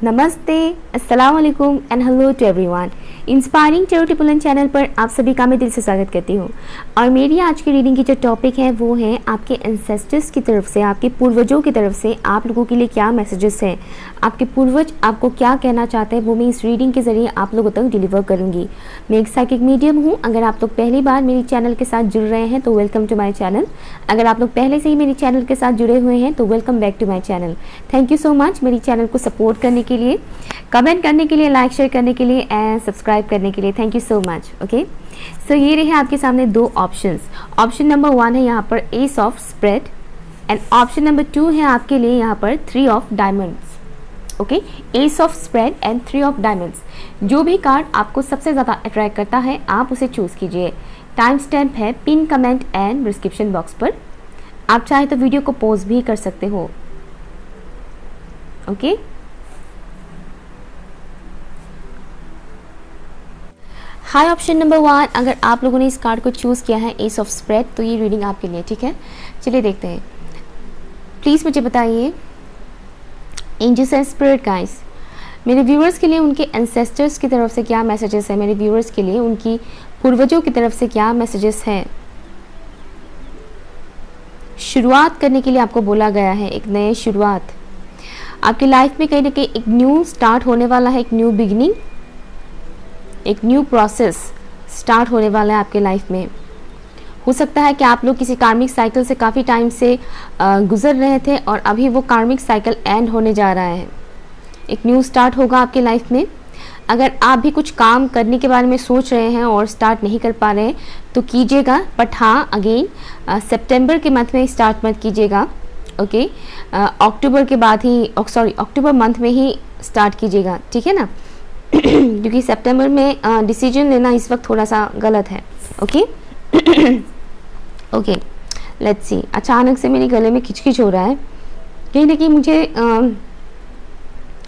नमस्ते, अस्सलाम वालेकुम and hello to everyone. Inspiring tarot टिपुलन चैनल पर आप सभी का मैं दिल से स्वागत करती हूँ। और मेरी आज की रीडिंग की जो टॉपिक है वो है आपके एंसेस्टर्स की तरफ से, आपके पूर्वजों की तरफ से आप लोगों के लिए क्या मैसेजेस हैं, आपके पूर्वज आपको क्या कहना चाहते हैं, वो मैं इस रीडिंग के ज़रिए आप लोगों तक डिलीवर करूँगी। मैं एक साइकिक मीडियम हूँ। अगर आप लोग पहली बार मेरे चैनल के साथ जुड़ रहे हैं तो वेलकम टू माई चैनल। अगर आप लोग पहले से ही मेरे चैनल के साथ जुड़े हुए हैं तो welcome back to my channel. Thank you so much मेरी चैनल को सपोर्ट करने के लिए, कमेंट करने के लिए, लाइक शेयर करने के लिए एंड सब्सक्राइब करने के लिए। Thank you so much. Okay, so ये रहे आपके सामने दो ऑप्शंस। ऑप्शन नंबर 1 है यहाँ पर S of spread and option number 2 है आपके लिए यहाँ पर 3 of diamonds. Okay, S of spread and 3 of diamonds. जो भी कार्ड आपको सबसे ज़्यादा अट्रैक्ट करता है आप उसे चूज़ कीजिए। टाइम स्टैम्प है pin comment and description box पर। आप चाहे तो वीडियो को पॉज भी कर सकते हो। ओके, हाई ऑप्शन नंबर 1, अगर आप लोगों ने इस कार्ड को चूज़ किया है एस ऑफ स्प्रेड तो ये रीडिंग आपके लिए ठीक है। चलिए देखते हैं। प्लीज़ मुझे बताइए एंजल्स एंड स्पिरिट गाइस, मेरे व्यूअर्स के लिए उनके एंसेस्टर्स की तरफ से क्या मैसेजेस है, मेरे व्यूअर्स के लिए उनकी पूर्वजों की तरफ से क्या मैसेजेस हैं। शुरुआत करने के लिए आपको बोला गया है, एक नए शुरुआत आपकी लाइफ में कहीं ना कहीं एक न्यू स्टार्ट होने वाला है, एक न्यू बिगिनिंग, एक न्यू प्रोसेस स्टार्ट होने वाला है आपके लाइफ में। हो सकता है कि आप लोग किसी कार्मिक साइकिल से काफ़ी टाइम से गुजर रहे थे और अभी वो कार्मिक साइकिल एंड होने जा रहा है। एक न्यू स्टार्ट होगा आपके लाइफ में। अगर आप भी कुछ काम करने के बारे में सोच रहे हैं और स्टार्ट नहीं कर पा रहे हैं तो कीजिएगा, बट हाँ अगेन सितंबर के मंथ में स्टार्ट मत कीजिएगा। ओके, अक्टूबर के बाद ही अक्टूबर मंथ में ही स्टार्ट कीजिएगा, ठीक है ना, क्योंकि सितंबर में डिसीजन लेना इस वक्त थोड़ा सा गलत है। Okay okay, let's see. अचानक से मेरे गले में खिचखिच हो रहा है, कहीं ना कहीं मुझे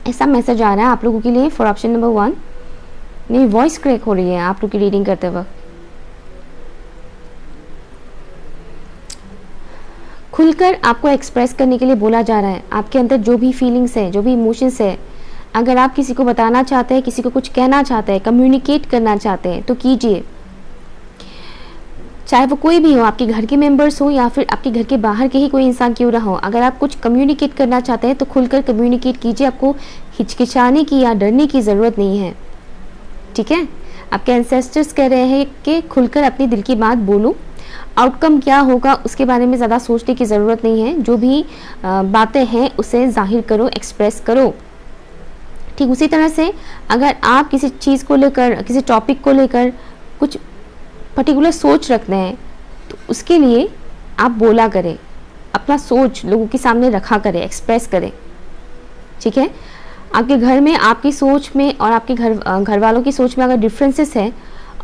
ऐसा मैसेज आ रहा है आप लोगों के लिए फॉर ऑप्शन नंबर 1। मेरी वॉइस क्रैक हो रही है आप लोग की रीडिंग करते वक्त। खुलकर आपको एक्सप्रेस करने के लिए बोला जा रहा है। आपके अंदर जो भी फीलिंग्स है, जो भी इमोशंस है, अगर आप किसी को बताना चाहते हैं, किसी को कुछ कहना चाहते हैं, कम्युनिकेट करना चाहते हैं तो कीजिए। चाहे वो कोई भी हो, आपके घर के मेंबर्स हो या फिर आपके घर के बाहर के ही कोई इंसान क्यों ना हो, अगर आप कुछ कम्युनिकेट करना चाहते हैं तो खुलकर कम्युनिकेट कीजिए। आपको हिचकिचाने की या डरने की ज़रूरत नहीं है, ठीक है। आपके एंसेस्टर्स कह रहे हैं कि खुलकर अपने दिल की बात बोलो। आउटकम क्या होगा उसके बारे में ज़्यादा सोचने की ज़रूरत नहीं है। जो भी बातें हैं उसे जाहिर करो, एक्सप्रेस करो। ठीक उसी तरह से अगर आप किसी चीज़ को लेकर, किसी टॉपिक को लेकर कुछ पर्टिकुलर सोच रखते हैं तो उसके लिए आप बोला करें, अपना सोच लोगों के सामने रखा करें, एक्सप्रेस करें, ठीक है। आपके घर में आपकी सोच में और आपके घर वालों की सोच में अगर डिफरेंसेस है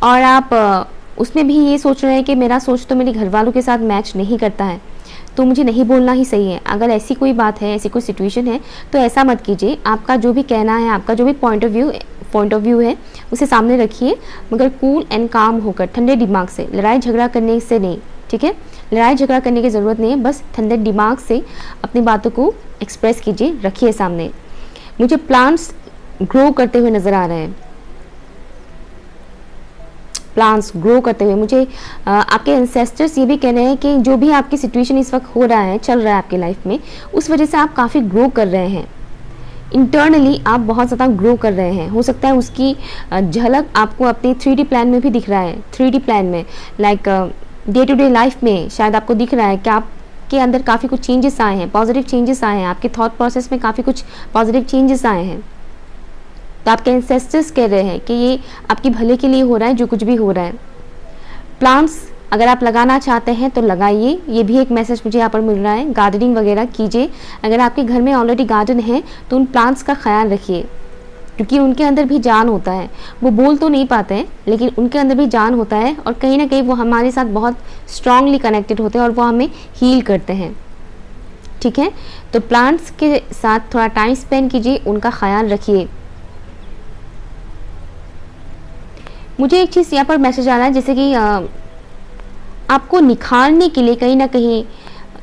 और आप उसमें भी ये सोच रहे हैं कि मेरा सोच तो मेरे घर वालों के साथ मैच नहीं करता है तो मुझे नहीं बोलना ही सही है। अगर ऐसी कोई बात है, ऐसी कोई सिचुएशन है तो ऐसा मत कीजिए। आपका जो भी कहना है, आपका जो भी पॉइंट ऑफ व्यू है उसे सामने रखिए, मगर कूल एंड काम होकर, ठंडे दिमाग से, लड़ाई झगड़ा करने से नहीं, ठीक है। लड़ाई झगड़ा करने की ज़रूरत नहीं है, बस ठंडे दिमाग से अपनी बातों को एक्सप्रेस कीजिए, रखिए सामने। मुझे प्लांट्स ग्रो करते हुए नज़र आ रहे हैं, प्लांट्स ग्रो करते हुए। मुझे आपके एंसेस्टर्स ये भी कह रहे हैं कि जो भी आपकी सिचुएशन इस वक्त हो रहा है, चल रहा है आपकी लाइफ में, उस वजह से आप काफ़ी ग्रो कर रहे हैं। इंटरनली आप बहुत ज़्यादा ग्रो कर रहे हैं। हो सकता है उसकी झलक आपको अपने 3D प्लान में भी दिख रहा है। 3D प्लान में like day to day life में शायद आपको दिख रहा है कि आपके अंदर काफ़ी कुछ चेंजेस आए हैं, पॉजिटिव चेंजेस आए हैं, आपके थॉट प्रोसेस में काफ़ी कुछ पॉजिटिव चेंजेस आए हैं। तो आपके एंसेस्टर्स कह रहे हैं कि ये आपके भले के लिए हो रहा है, जो कुछ भी हो रहा है। प्लांट्स अगर आप लगाना चाहते हैं तो लगाइए, ये भी एक मैसेज मुझे यहाँ पर मिल रहा है। गार्डनिंग वगैरह कीजिए। अगर आपके घर में ऑलरेडी गार्डन है तो उन प्लांट्स का ख्याल रखिए, क्योंकि उनके अंदर भी जान होता है। वो बोल तो नहीं पाते हैं लेकिन उनके अंदर भी जान होता है और कहीं ना कहीं वो हमारे साथ बहुत स्ट्रांगली कनेक्टेड होते हैं और वो हमें हील करते हैं, ठीक है। तो प्लांट्स के साथ थोड़ा टाइम स्पेंड कीजिए, उनका ख्याल रखिए। मुझे एक चीज़ यहाँ पर मैसेज आ रहा है, जैसे कि आपको निखारने के लिए कहीं ना कहीं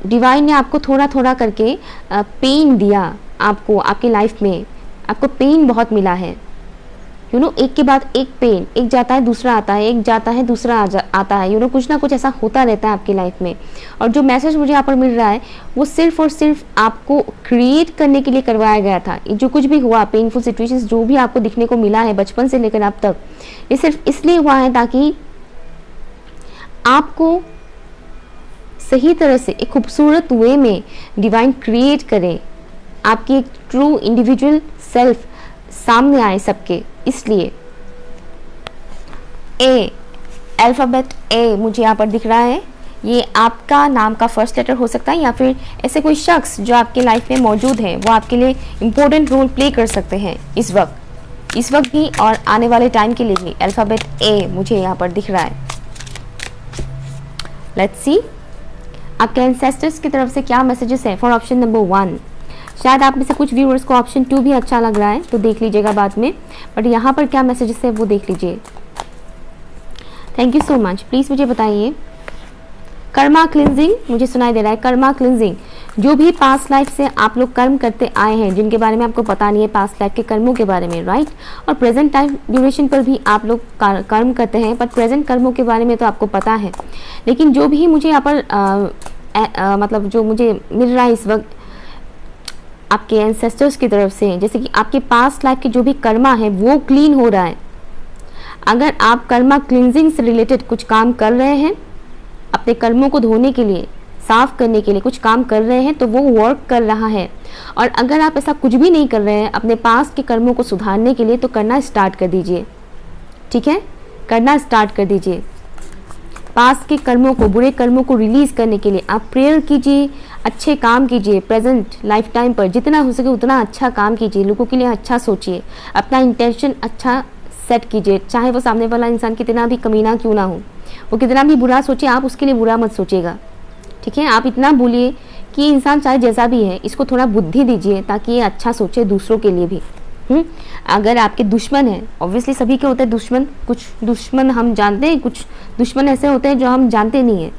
डिवाइन ने आपको थोड़ा थोड़ा करके पेन दिया, आपको आपकी लाइफ में आपको पेन बहुत मिला है, एक के बाद एक पेन, एक जाता है दूसरा आता है, एक जाता है दूसरा आता है, कुछ ना कुछ ऐसा होता रहता है आपकी लाइफ में। और जो मैसेज मुझे यहाँ पर मिल रहा है वो सिर्फ और सिर्फ आपको क्रिएट करने के लिए करवाया गया था। जो कुछ भी हुआ, पेनफुल सिचुएशंस जो भी आपको दिखने को मिला है बचपन से लेकर अब तक, ये सिर्फ इसलिए हुआ है ताकि आपको सही तरह से एक खूबसूरत वे में डिवाइन क्रिएट करे, आपकी एक ट्रू इंडिविजुअल सेल्फ सामने आए सबके। इसलिए ए, अल्फ़ाबेट ए मुझे यहाँ पर दिख रहा है। ये आपका नाम का फर्स्ट लेटर हो सकता है या फिर ऐसे कोई शख्स जो आपके लाइफ में मौजूद है वो आपके लिए इम्पोर्टेंट रोल प्ले कर सकते हैं इस वक्त भी और आने वाले टाइम के लिए भी। अल्फ़ाबेट ए मुझे यहाँ पर दिख रहा है। लेट्स सी आपके एंसेस्टर्स की तरफ से क्या मैसेजेस है फॉर ऑप्शन नंबर 1। शायद आप में से कुछ व्यूअर्स को ऑप्शन 2 भी अच्छा लग रहा है तो देख लीजिएगा बाद में, बट यहाँ पर क्या मैसेजेस है वो देख लीजिए। Thank you so much. Please मुझे बताइए। कर्मा क्लिनजिंग मुझे सुनाई दे रहा है। कर्मा क्लिनजिंग, जो भी पास्ट लाइफ से आप लोग कर्म करते आए हैं जिनके बारे में आपको पता नहीं है, पास्ट लाइफ के कर्मों के बारे में, राइट। और प्रेजेंट टाइम ड्यूरेशन पर भी आप लोग कर्म करते हैं, बट प्रेजेंट कर्मों के बारे में तो आपको पता है। लेकिन जो भी मुझे यहाँ पर मतलब जो मुझे मिल रहा है इस वक्त आपके एंसेस्टर्स की तरफ से, जैसे कि आपके पास्ट लाइफ के जो भी कर्मा है वो क्लीन हो रहा है। अगर आप कर्मा क्लींजिंग से रिलेटेड कुछ काम कर रहे हैं, अपने कर्मों को धोने के लिए, साफ करने के लिए कुछ काम कर रहे हैं तो वो वर्क कर रहा है। और अगर आप ऐसा कुछ भी नहीं कर रहे हैं अपने पास्ट के कर्मों को सुधारने के लिए, तो करना स्टार्ट कर दीजिए। ठीक है, करना स्टार्ट कर दीजिए। पास्ट के कर्मों को, बुरे कर्मों को रिलीज करने के लिए आप प्रेयर कीजिए, अच्छे काम कीजिए। प्रेजेंट लाइफ टाइम पर जितना हो सके उतना अच्छा काम कीजिए, लोगों के लिए अच्छा सोचिए, अपना इंटेंशन अच्छा सेट कीजिए। चाहे वो सामने वाला इंसान कितना भी कमीना क्यों ना हो, वो कितना भी बुरा सोचे, आप उसके लिए बुरा मत सोचिएगा। ठीक है, आप इतना बोलिए कि ये इंसान चाहे जैसा भी है इसको थोड़ा बुद्धि दीजिए ताकि ये अच्छा सोचे दूसरों के लिए भी। अगर आपके दुश्मन है, ऑब्वियसली सभी के होते हैं दुश्मन, कुछ दुश्मन हम जानते हैं, कुछ दुश्मन ऐसे होते हैं जो हम जानते नहीं हैं।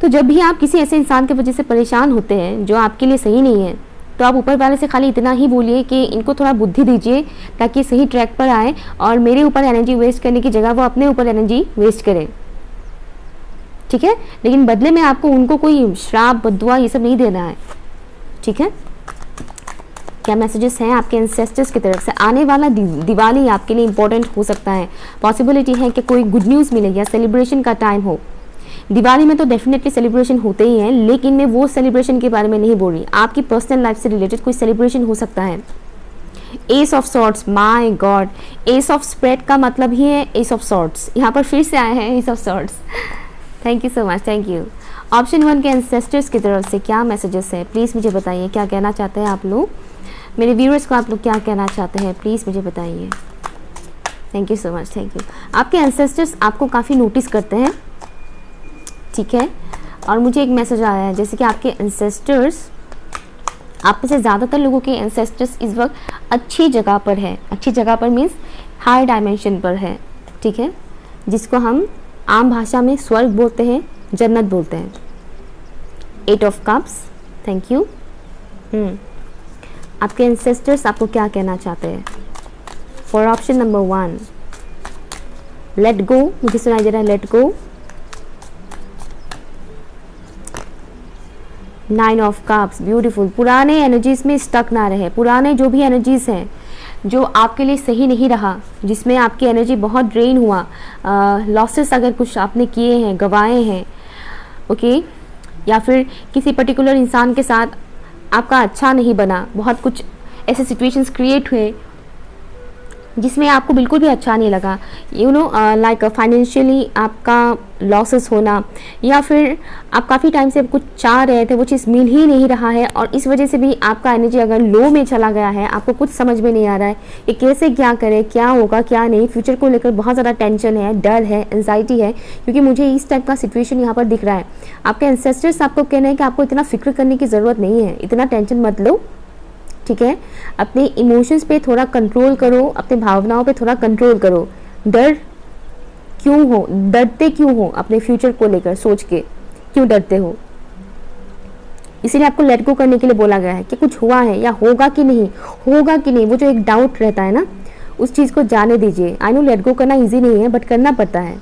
तो जब भी आप किसी ऐसे इंसान की वजह से परेशान होते हैं जो आपके लिए सही नहीं है, तो आप ऊपर वाले से खाली इतना ही बोलिए कि इनको थोड़ा बुद्धि दीजिए ताकि सही ट्रैक पर आए और मेरे ऊपर एनर्जी वेस्ट करने की जगह वो अपने ऊपर एनर्जी वेस्ट करें। ठीक है, लेकिन बदले में आपको उनको कोई श्राप, बद्दुआ ये सब नहीं देना है। ठीक है, क्या मैसेजेस हैं आपके एंसेस्टर्स की तरफ से? आने वाला दिवाली आपके लिए इंपॉर्टेंट हो सकता है। पॉसिबिलिटी है कि कोई गुड न्यूज़ मिले या सेलिब्रेशन का टाइम हो। दिवाली में तो डेफिनेटली सेलिब्रेशन होते ही हैं, लेकिन मैं वो सेलिब्रेशन के बारे में नहीं बोल रही। आपकी पर्सनल लाइफ से रिलेटेड कोई सेलिब्रेशन हो सकता है। S of swords, my God, S of spread का मतलब ही है एस ऑफ सॉर्ड्स। यहाँ पर फिर से आए हैं S of swords. Thank you so much, thank you. Option 1 के एंसेस्टर्स की तरफ से क्या मैसेजेस है? प्लीज़ मुझे बताइए, क्या कहना चाहते हैं आप लोग, मेरे व्यूअर्स को आप लोग क्या कहना चाहते हैं, प्लीज़ मुझे बताइए। Thank you so much, thank you. आपके एंसेस्टर्स आपको काफ़ी नोटिस करते हैं। ठीक है, और मुझे एक मैसेज आया है जैसे कि आपके एंसेस्टर्स, आप में से ज़्यादातर लोगों के एंसेस्टर्स इस वक्त अच्छी जगह पर है। अच्छी जगह पर मीन्स हाई डायमेंशन पर है। ठीक है, जिसको हम आम भाषा में स्वर्ग बोलते हैं, जन्नत बोलते हैं। 8 ऑफ कप्स, थैंक यू। आपके एंसेस्टर्स आपको क्या कहना चाहते हैं? For option number 1 let go, मुझे सुनाई दे रहा है let go. 9 of cups, beautiful. पुराने एनर्जीज में स्टक ना रहे। पुराने जो भी एनर्जीज हैं जो आपके लिए सही नहीं रहा, जिसमें आपकी एनर्जी बहुत ड्रेन हुआ, लॉसेस अगर कुछ आपने किए हैं, गवाए हैं, ओके, या फिर किसी पर्टिकुलर इंसान के साथ आपका अच्छा नहीं बना, बहुत कुछ ऐसे सिचुएशंस क्रिएट हुए जिसमें आपको बिल्कुल भी अच्छा नहीं लगा, लाइक फाइनेंशियली आपका लॉसेस होना, या फिर आप काफ़ी टाइम से कुछ चाह रहे थे वो चीज़ मिल ही नहीं रहा है और इस वजह से भी आपका एनर्जी अगर लो में चला गया है, आपको कुछ समझ में नहीं आ रहा है कि कैसे क्या करें, क्या होगा क्या नहीं, फ्यूचर को लेकर बहुत ज़्यादा टेंशन है, डर है, एंजाइटी है, क्योंकि मुझे इस टाइप का सिचुएशन यहाँ पर दिख रहा है। आपके एंसेस्टर्स आपको कहना है कि आपको इतना फिक्र करने की ज़रूरत नहीं है, इतना टेंशन मत लो। ठीक है, अपने इमोशंस पे थोड़ा कंट्रोल करो, अपने भावनाओं पे थोड़ा कंट्रोल करो। डरते क्यों हो अपने फ्यूचर को लेकर सोच के, क्यों डरते हो? इसीलिए आपको लेट गो करने के लिए बोला गया है कि कुछ हुआ है या होगा कि नहीं, होगा कि नहीं, वो जो एक डाउट रहता है ना, उस चीज़ को जाने दीजिए। आई नो लेट गो करना इजी नहीं है, बट करना पड़ता है।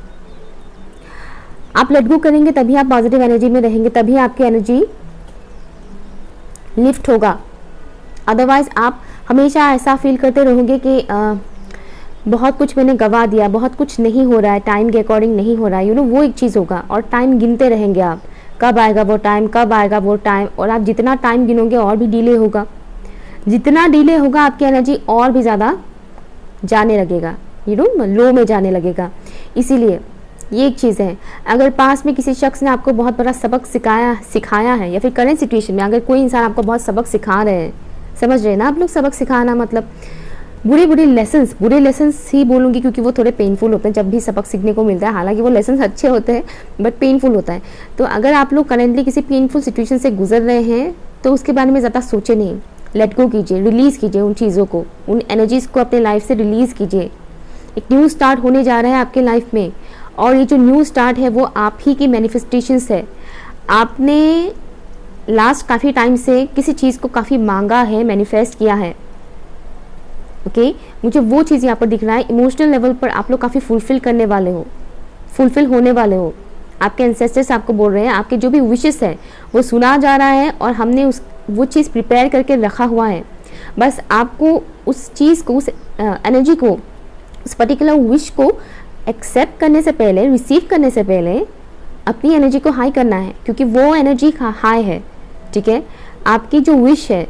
आप लेट गो करेंगे तभी आप पॉजिटिव एनर्जी में रहेंगे, तभी आपकी एनर्जी लिफ्ट होगा। अदरवाइज आप हमेशा ऐसा फील करते रहोगे कि बहुत कुछ मैंने गवा दिया, बहुत कुछ नहीं हो रहा है, टाइम के अकॉर्डिंग नहीं हो रहा है, वो एक चीज़ होगा। और टाइम गिनते रहेंगे आप, कब आएगा वो टाइम, कब आएगा वो टाइम। और आप जितना टाइम गिनोगे और भी डिले होगा, जितना डिले होगा आपकी एनर्जी और भी ज़्यादा जाने लगेगा, लो में जाने लगेगा। इसीलिए ये एक चीज़ है। अगर पास में किसी शख्स ने आपको बहुत बड़ा सबक सिखाया है, या फिर करंट सिचुएशन में अगर कोई इंसान आपको बहुत सबक सिखा रहे हैं, समझ रहे हैं ना आप लोग, सबक सिखाना मतलब बुरे लेसन्स ही बोलूँगी, क्योंकि वो थोड़े पेनफुल होते हैं जब भी सबक सीखने को मिलता है। हालांकि वो लेसन्स अच्छे होते हैं बट पेनफुल होता है। तो अगर आप लोग करेंटली किसी पेनफुल सिचुएशन से गुजर रहे हैं तो उसके बारे में ज़्यादा सोचे नहीं, लेट गो कीजिए, रिलीज़ कीजिए उन चीज़ों को, उन एनर्जीज़ को अपने लाइफ से रिलीज़ कीजिए। एक न्यू स्टार्ट होने जा रहा है आपके लाइफ में, और ये जो न्यू स्टार्ट है वो आप ही की मैनिफेस्टेशंस है। आपने लास्ट काफ़ी टाइम से किसी चीज़ को काफ़ी मांगा है, मैनिफेस्ट किया है। ओके, मुझे वो चीज़ यहाँ पर दिख रहा है। इमोशनल लेवल पर आप लोग काफ़ी फुलफिल होने वाले हो। आपके एंसेस्टर्स आपको बोल रहे हैं, आपके जो भी विशेस है वो सुना जा रहा है और हमने वो चीज़ प्रिपेयर करके रखा हुआ है। बस आपको उस चीज़ को, उस एनर्जी को, उस पर्टिकुलर विश को एक्सेप्ट करने से पहले, रिसीव करने से पहले अपनी एनर्जी को हाई करना है, क्योंकि वो एनर्जी हाई है। ठीक है, आपकी जो विश है,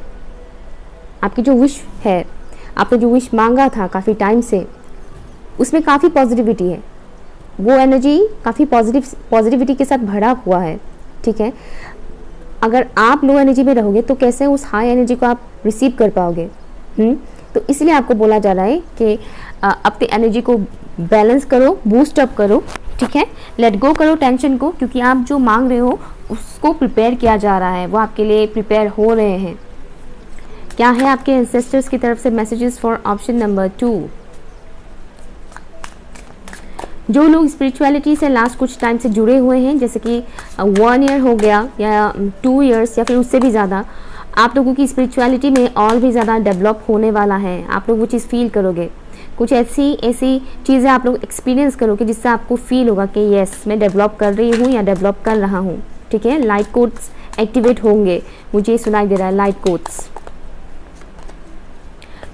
आपने जो विश मांगा था काफ़ी टाइम से, उसमें काफ़ी पॉजिटिविटी है। वो एनर्जी काफ़ी पॉजिटिविटी के साथ भरा हुआ है। ठीक है, अगर आप लो एनर्जी में रहोगे तो कैसे उस हाई एनर्जी को आप रिसीव कर पाओगे? तो इसलिए आपको बोला जा रहा है कि अपनी एनर्जी को बैलेंस करो, बूस्ट अप करो। ठीक है, लेट गो करो टेंशन को, क्योंकि आप जो मांग रहे हो उसको प्रिपेयर किया जा रहा है, वो आपके लिए प्रिपेयर हो रहे हैं। क्या है आपके एंसेस्टर्स की तरफ से मैसेजेस फॉर ऑप्शन नंबर 2? जो लोग स्पिरिचुअलिटी से लास्ट कुछ टाइम से जुड़े हुए हैं, जैसे कि 1 ईयर हो गया या 2 इयर्स या फिर उससे भी ज़्यादा, आप लोगों की स्पिरिचुअलिटी में और भी ज़्यादा डेवलप होने वाला है। आप लोग वो चीज़ फील करोगे, कुछ ऐसी चीज़ें आप लोग एक्सपीरियंस करोगे जिससे आपको फील होगा कि यस, मैं डेवलप कर रही हूँ या डेवलप कर रहा हूँ। ठीक है, लाइट कोड्स एक्टिवेट होंगे, मुझे सुनाई दे रहा है light codes.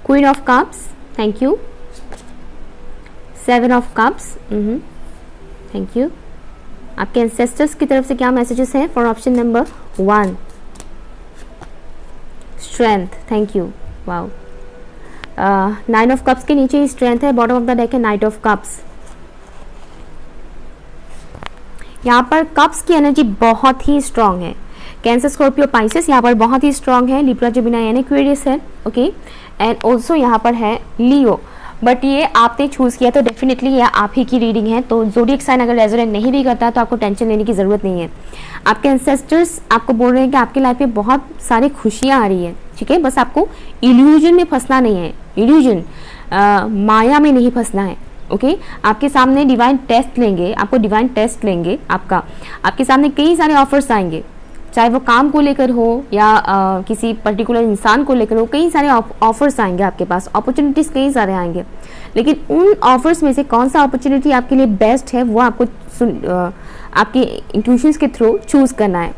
Queen of cups, thank you. 7 of cups, thank you. आपके एंसेस्टर्स की तरफ से क्या मैसेजेस हैं for option number 1? Strength, thank you, wow. 9 of cups के नीचे ही स्ट्रेंथ है, बॉटम ऑफ द डेक है नाइट ऑफ कप्स। यहाँ पर कप्स की एनर्जी बहुत ही स्ट्रांग है। कैंसर, स्कॉर्पियो, पाइसेस यहाँ पर बहुत ही स्ट्रांग है। लिब्रा, जेमिनी एंड एक्वेरियस है। ओके, एंड ऑल्सो यहाँ पर है लियो, बट ये आपने चूज़ किया तो डेफिनेटली ये आप ही की रीडिंग है। तो ज़ोडिएक साइन अगर रेजोनेट नहीं भी करता तो आपको टेंशन लेने की ज़रूरत नहीं है। आपके एंसेस्टर्स आपको बोल रहे हैं कि आपकी लाइफ में बहुत सारी खुशियाँ आ रही है। ठीक है, बस आपको इल्यूजन में फंसना नहीं है, इल्यूजन माया में नहीं फंसना है। ओके, आपके सामने डिवाइन टेस्ट लेंगे, आपके सामने कई सारे ऑफर्स आएंगे, चाहे वो काम को लेकर हो या किसी पर्टिकुलर इंसान को लेकर हो। कई सारे ऑफर्स आएंगे आपके पास, अपॉर्चुनिटीज़ कई सारे आएंगे, लेकिन उन ऑफर्स में से कौन सा अपॉर्चुनिटी आपके लिए बेस्ट है वो आपको आपके इंट्यूशंस के थ्रू चूज़ करना है।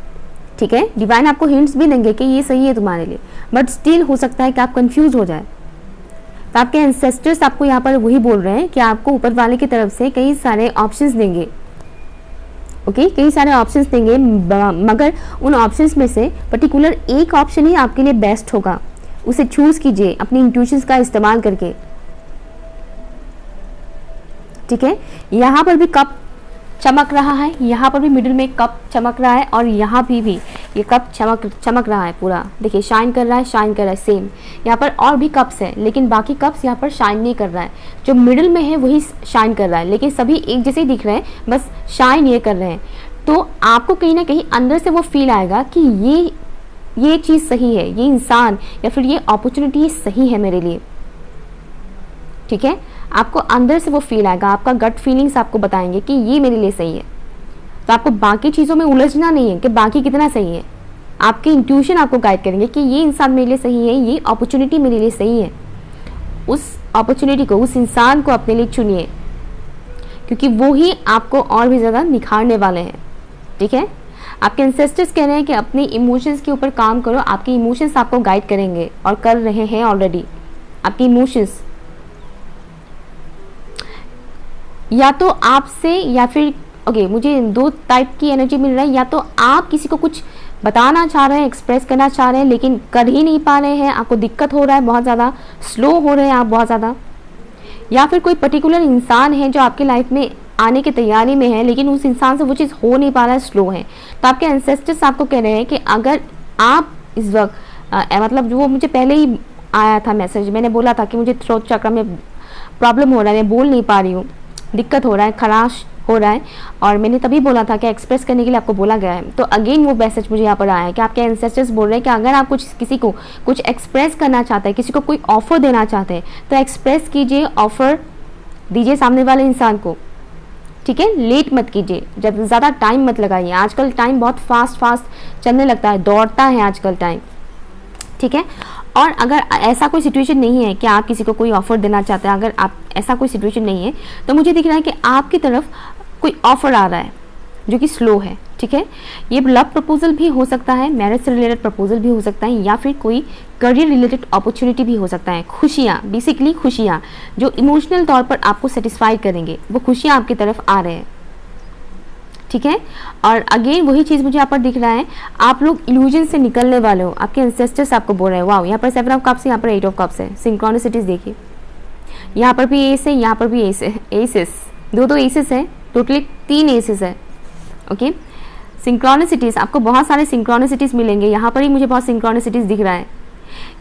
ठीक है, डिवाइन आपको हिंट्स भी देंगे कि ये सही है तुम्हारे लिए, बट स्टिल हो सकता है कि आप कंफ्यूज हो जाए। तो आपके एंसेस्टर्स आपको यहाँ पर वही बोल रहे हैं कि आपको ऊपर वाले की तरफ से कई सारे ऑप्शंस देंगे। ओके, कई सारे ऑप्शंस देंगे, मगर उन ऑप्शंस में से पर्टिकुलर एक ऑप्शन ही आपके लिए बेस्ट होगा। उसे चूज कीजिए अपनी इंट्यूशंस का इस्तेमाल करके। ठीक है, यहाँ पर भी कप चमक रहा है, यहाँ पर भी मिडिल में कप चमक रहा है, और यहाँ भी ये कप चमक रहा है पूरा। देखिए, शाइन कर रहा है सेम। यहाँ पर और भी कप्स है, लेकिन बाकी कप्स यहाँ पर शाइन नहीं कर रहा है। जो मिडिल में है वही शाइन कर रहा है, लेकिन सभी एक जैसे ही दिख रहे हैं, बस शाइन ये कर रहे हैं। तो आपको कहीं ना कहीं अंदर से वो फील आएगा कि ये चीज़ सही है, ये इंसान या फिर ये अपॉर्चुनिटी सही है मेरे लिए। ठीक है, आपको अंदर से वो फील आएगा, आपका गट फीलिंग्स आपको बताएंगे कि ये मेरे लिए सही है। तो आपको बाकी चीज़ों में उलझना नहीं है कि बाकी कितना सही है, आपके इंट्यूशन आपको गाइड करेंगे कि ये इंसान मेरे लिए सही है, ये अपॉर्चुनिटी मेरे लिए सही है। उस अपॉर्चुनिटी को, उस इंसान को अपने लिए चुनिए, क्योंकि वो ही आपको और भी ज़्यादा निखारने वाले हैं। ठीक है, आपके एंसेस्टर्स कह रहे हैं कि अपने इमोशंस के ऊपर काम करो। आपके इमोशंस आपको गाइड करेंगे और कर रहे हैं ऑलरेडी। आपके इमोशंस या तो आपसे या फिर मुझे दो टाइप की एनर्जी मिल रहा है। या तो आप किसी को कुछ बताना चाह रहे हैं, एक्सप्रेस करना चाह रहे हैं, लेकिन कर ही नहीं पा रहे हैं, आपको दिक्कत हो रहा है, बहुत ज़्यादा स्लो हो रहे हैं आप बहुत ज़्यादा। या फिर कोई पर्टिकुलर इंसान है जो आपकी लाइफ में आने की तैयारी में है, लेकिन उस इंसान से वो चीज़ हो नहीं पा रहा है, स्लो है। तो आपके एंसेस्टर्स आपको कह रहे हैं कि अगर आप इस वक्त मतलब जो मुझे पहले ही आया था मैसेज, मैंने बोला था कि मुझे थ्रोट चक्र में प्रॉब्लम हो रहा है, मैं बोल नहीं पा रही हूँ, दिक्कत हो रहा है, खराश हो रहा है, और मैंने तभी बोला था कि एक्सप्रेस करने के लिए आपको बोला गया है। तो अगेन वो मैसेज मुझे यहाँ पर आया है कि आपके एंसेस्टर्स बोल रहे हैं कि अगर आप किसी को कुछ एक्सप्रेस करना चाहते हैं, किसी को कोई ऑफर देना चाहते हैं, तो एक्सप्रेस कीजिए, ऑफर दीजिए सामने वाले इंसान को। ठीक है, लेट मत कीजिए, जब ज़्यादा टाइम मत लगाइए। आजकल टाइम बहुत फास्ट चलने लगता है, दौड़ता है आजकल टाइम। ठीक है, और अगर ऐसा कोई सिचुएशन नहीं है कि आप किसी को कोई ऑफर देना चाहते हैं, अगर आप ऐसा कोई सिचुएशन नहीं है, तो मुझे दिख रहा है कि आपकी तरफ कोई ऑफर आ रहा है जो कि स्लो है। ठीक है, ये लव प्रपोजल भी हो सकता है, मैरिज से रिलेटेड प्रपोजल भी हो सकता है, या फिर कोई करियर रिलेटेड अपॉर्चुनिटी भी हो सकता है। खुशियाँ, बेसिकली खुशियाँ जो इमोशनल तौर पर आपको सेटिस्फाई करेंगे, वो खुशियाँ आपकी तरफ आ रहे हैं। ठीक है, और अगेन वही चीज़ मुझे यहाँ पर दिख रहा है, आप लोग इल्यूजन से निकलने वाले हो। आपके एंसेस्टर्स आपको बोल रहे हैं, वाह, यहाँ पर 7 ऑफ कप्स है, यहाँ पर 8 ऑफ कप्स है। सिंक्रोनिसिटीज देखिए, यहाँ पर भी एस है, यहाँ पर भी एस है, एसेस, दो एसेस है, टोटली 3 एसेस है। ओके, सिंक्रोनिसिटीज, आपको बहुत सारे सिंक्रोनिसिटीज मिलेंगे। यहाँ पर ही मुझे बहुत सिंक्रोनिसिटीज दिख रहा है।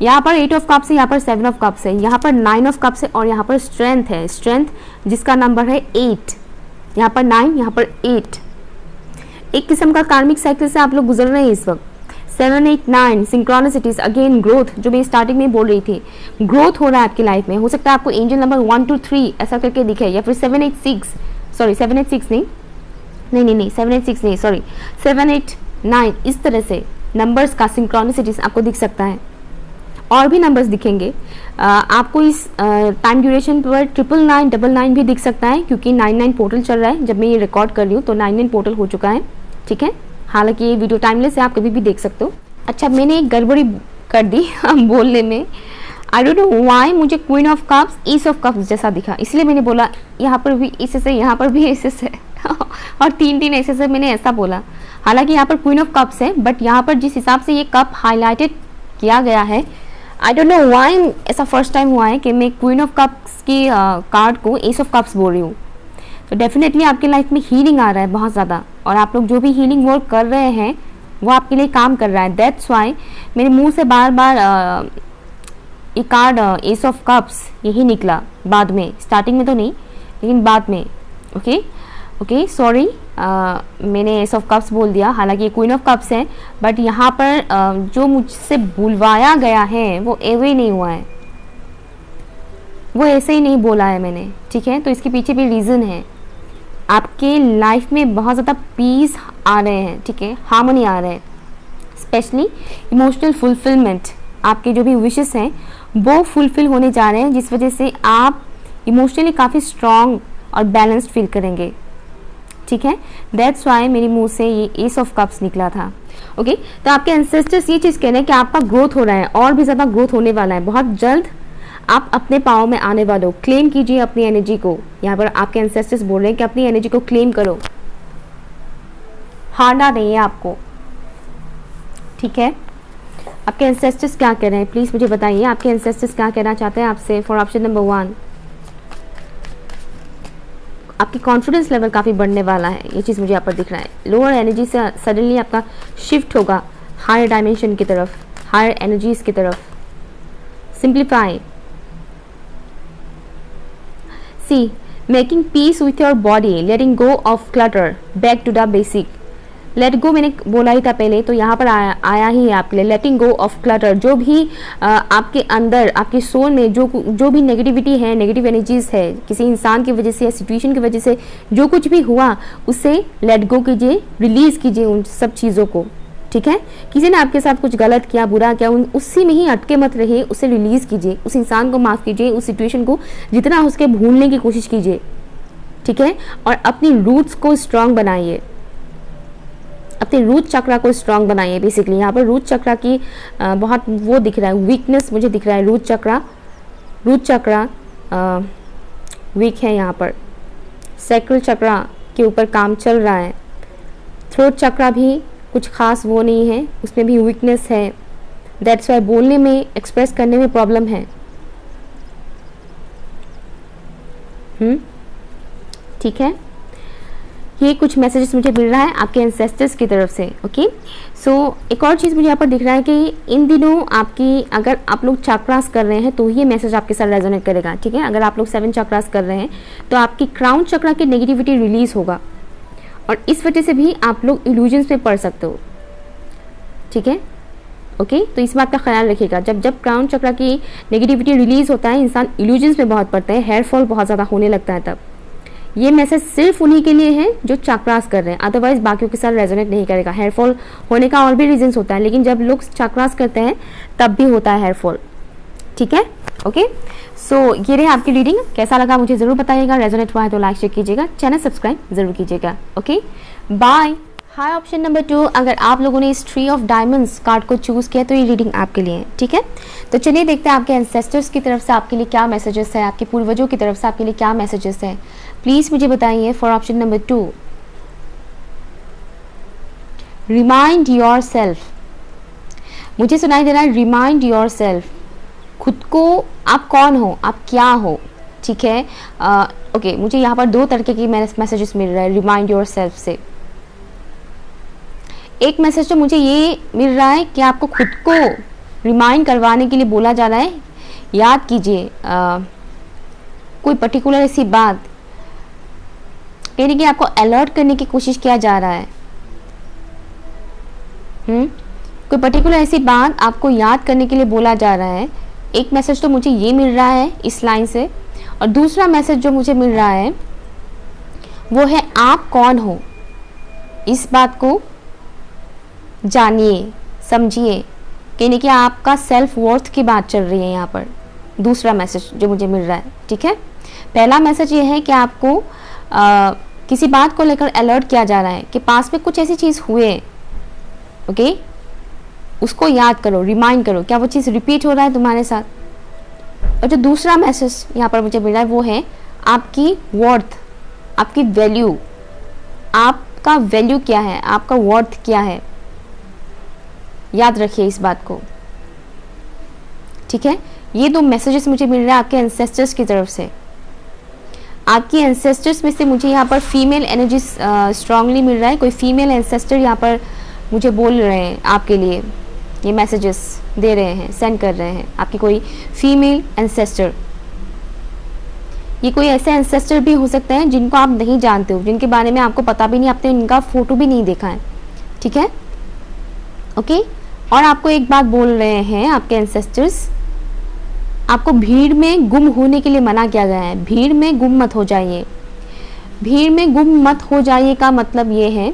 यहाँ पर 8 ऑफ कप्स है, यहाँ पर 7 ऑफ कप्स है, यहाँ पर 9 ऑफ कप्स है, और यहाँ पर स्ट्रेंथ है, स्ट्रेंथ जिसका नंबर है 8। यहाँ पर 9, यहाँ पर 8। एक किस्म का कार्मिक साइकिल से आप लोग गुजर रहे हैं इस वक्त। 7, 8, 9 सिंक्रोनिसिटीज, अगेन ग्रोथ, जो मैं स्टार्टिंग में बोल रही थी, ग्रोथ हो रहा है आपकी लाइफ में। हो सकता है आपको एंजल नंबर 1, 2, 3 ऐसा करके दिखे, या फिर 7, 8, 6, सॉरी 7, 8, 6 नहीं, 7, 8, 6 नहीं, सॉरी 7, 8, 9, इस तरह से नंबर्स का सिंक्रोनिसिटीज आपको दिख सकता है। और भी नंबर्स दिखेंगे आपको इस टाइम ड्यूरेशन पर 999, 99 भी दिख सकता है, क्योंकि 99 पोर्टल चल रहा है जब मैं ये रिकॉर्ड कर रही हूँ, तो 99 पोर्टल हो चुका है। ठीक है, हालांकि ये वीडियो टाइमलेस है, आप कभी भी देख सकते हो। अच्छा, मैंने एक गड़बड़ी कर दी बोलने में, आई डोंट नो व्हाई मुझे queen of cups, S of cups जैसा दिखा, इसलिए मैंने बोला यहाँ पर भी एसेस है, यहाँ पर भी एसेस है और 3 एसेस है, मैंने ऐसा बोला। हालांकि यहाँ पर क्वीन ऑफ कप्स है, बट यहाँ पर जिस हिसाब से ये कप हाईलाइटेड किया गया है, आई डोंट नो व्हाई ऐसा फर्स्ट टाइम हुआ है कि मैं क्वीन ऑफ कप्स की कार्ड को एस ऑफ कप्स बोल रही हूँ। तो डेफिनेटली आपकी लाइफ में हीलिंग आ रहा है बहुत ज़्यादा, और आप लोग जो भी हीलिंग वर्क कर रहे हैं वो आपके लिए काम कर रहा है। दैट्स वाई मेरे मुंह से बार बार ये कार्ड एस ऑफ कप्स यही निकला, बाद में, स्टार्टिंग में तो नहीं, लेकिन बाद में। ओके, सॉरी, मैंने एस ऑफ कप्स बोल दिया, हालांकि ये क्वीन ऑफ कप्स है, बट यहाँ पर जो मुझसे बुलवाया गया है वो एवे नहीं हुआ है, वो ऐसे ही नहीं बोला है मैंने। ठीक है, तो इसके पीछे भी रीज़न है। आपके लाइफ में बहुत ज़्यादा पीस आ रहे हैं, ठीक है, हार्मनी आ रहे हैं, स्पेशली इमोशनल फुलफिलमेंट, आपके जो भी विशेस हैं वो फुलफिल होने जा रहे हैं, जिस वजह से आप इमोशनली काफ़ी स्ट्रॉन्ग और बैलेंस्ड फील करेंगे। ठीक है, दैट्स वाई मेरे मुंह से ये एस ऑफ कप्स निकला था। ओके, तो आपके एंसेस्टर्स ये चीज़ कह रहे हैं कि आपका ग्रोथ हो रहा है, और भी ज़्यादा ग्रोथ होने वाला है, बहुत जल्द आप अपने पाँव में आने वाले हो। क्लेम कीजिए अपनी एनर्जी को। यहाँ पर आपके एंसेस्टर्स बोल रहे हैं कि अपनी एनर्जी को क्लेम करो, हारना नहीं है आपको। ठीक है, आपके एंसेस्टर्स क्या कह रहे हैं, प्लीज़ मुझे बताइए, आपके एंसेस्टर्स क्या कहना चाहते हैं आपसे फॉर ऑप्शन नंबर 1। आपकी कॉन्फिडेंस लेवल काफ़ी बढ़ने वाला है, ये चीज़ मुझे यहाँ पर दिख रहा है। लोअर एनर्जी से सडनली आपका शिफ्ट होगा हायर डायमेंशन की तरफ, हायर एनर्जीज की तरफ। Simplify, see, making peace with your body, letting go of clutter, back to the basic. Let go मैंने बोला ही था पहले, तो यहाँ पर आया ही है आपके लिए, लेटिंग गो ऑफ क्लटर। जो भी आपके अंदर, आपके सोल में जो भी नेगेटिविटी है, नेगेटिव एनर्जीज है, किसी इंसान की वजह से या सिचुएशन की वजह से जो कुछ भी हुआ, उससे लेट गो कीजिए, रिलीज कीजिए उन सब चीज़ों को। ठीक है, किसी ने आपके साथ कुछ गलत किया, बुरा किया, उसी में ही अटके मत रहिए, उसे रिलीज कीजिए, उस इंसान को माफ़ कीजिए, उस सिचुएशन को जितना हो सके भूलने की कोशिश कीजिए, ठीक है। और अपनी रूट्स को स्ट्रांग बनाइए, अपने रूट चक्रा को स्ट्रांग बनाइए। बेसिकली यहाँ पर रूट चक्रा की बहुत वो दिख रहा है, वीकनेस मुझे दिख रहा है। रूट चक्रा वीक है यहाँ पर। सैक्रल चक्रा के ऊपर काम चल रहा है। थ्रोट चक्रा भी कुछ खास वो नहीं है, उसमें भी वीकनेस है। दैट्स वाई बोलने में, एक्सप्रेस करने में प्रॉब्लम है। ठीक है, ये कुछ मैसेजेस मुझे मिल रहा है आपके एंसेस्टर्स की तरफ से। ओके, सो एक और चीज़ मुझे यहाँ पर दिख रहा है कि इन दिनों आपकी, अगर आप लोग चक्रास कर रहे हैं तो ये मैसेज आपके साथ रेजोनेट करेगा। ठीक है, अगर आप लोग 7 चक्रास कर रहे हैं तो आपकी क्राउन चक्रा की नेगेटिविटी रिलीज होगा और इस वजह से भी आप लोग इल्यूजन्स में पड़ सकते हो। ठीक है, ओके, तो इस बात का ख्याल रखिएगा। जब क्राउन चक्रा की नेगेटिविटी रिलीज होता है, इंसान इल्यूजन्स में बहुत पड़ता है, हेयर फॉल बहुत ज़्यादा होने लगता है। तब ये मैसेज सिर्फ उन्हीं के लिए है जो चक्रास कर रहे हैं, अदरवाइज बाकियों के साथ रेजोनेट नहीं करेगा। हेयर फॉल होने का और भी रीजंस होता है, लेकिन जब लोग चक्रास करते हैं तब भी होता है हेयर फॉल। ठीक है, ओके, सो ये रहे आपकी रीडिंग। कैसा लगा मुझे ज़रूर बताइएगा। रेजोनेट हुआ है तो लाइक शेयर कीजिएगा, चैनल सब्सक्राइब ज़रूर कीजिएगा। Okay, bye. Hi, option number 2, अगर आप लोगों ने इस 3 ऑफ डायमंड्स कार्ड को चूज़ किया तो ये रीडिंग आपके लिए है। ठीक है, तो चलिए देखते हैं आपके एंसेस्टर्स की तरफ से आपके लिए क्या मैसेजेस है, आपके पूर्वजों की तरफ से आपके लिए क्या मैसेजेस है, प्लीज़ मुझे बताइए। For option number 2, remind your self. मुझे सुनाई दे रहा है रिमाइंड योर सेल्फ, खुद को आप कौन हो, आप क्या हो। ठीक है, ओके, मुझे यहाँ पर 2 तरीके की मैसेजेस मिल रहा है रिमाइंड योर सेल्फ से। एक मैसेज तो मुझे ये मिल रहा है कि आपको खुद को रिमाइंड करवाने के लिए बोला जा रहा है, याद कीजिए कोई पर्टिकुलर ऐसी बात, यानी कि आपको अलर्ट करने की कोशिश किया जा रहा है। कोई पर्टिकुलर ऐसी बात आपको याद करने के लिए बोला जा रहा है। एक मैसेज तो मुझे ये मिल रहा है इस लाइन से, और दूसरा मैसेज जो मुझे मिल रहा है वो है आप कौन हो। इस बात को जानिए, समझिए, यानी कि आपका सेल्फ वर्थ की बात चल रही है यहाँ पर। दूसरा मैसेज जो मुझे मिल रहा है, ठीक है। पहला मैसेज ये है कि आपको किसी बात को लेकर अलर्ट किया जा रहा है कि पास में कुछ ऐसी चीज़ हुए, ओके, उसको याद करो, रिमाइंड करो, क्या वो चीज़ रिपीट हो रहा है तुम्हारे साथ। और जो दूसरा मैसेज यहाँ पर मुझे मिल रहा है वो है आपकी वर्थ, आपकी वैल्यू, आपका वैल्यू क्या है, आपका वर्थ क्या है। याद रखिए इस बात को, ठीक है। ये 2 मैसेजेस मुझे मिल रहे हैं आपके एंसेस्टर्स की तरफ से। आपकी एंसेस्टर्स में से मुझे यहाँ पर फीमेल एनर्जी स्ट्रांगली मिल रहा है। कोई फीमेल एंसेस्टर यहाँ पर मुझे बोल रहे हैं आपके लिए, ये मैसेजेस दे रहे हैं, सेंड कर रहे हैं। आपकी कोई फीमेल एंसेस्टर, ये कोई ऐसे एंसेस्टर भी हो सकते हैं जिनको आप नहीं जानते हो, जिनके बारे में आपको पता भी नहीं, आपने इनका फोटो भी नहीं देखा है, ठीक है, ओके। और आपको एक बात बोल रहे हैं आपके एंसेस्टर्स, आपको भीड़ में गुम होने के लिए मना किया गया है। भीड़ में गुम मत हो जाइए। भीड़ में गुम मत हो जाइए का मतलब ये है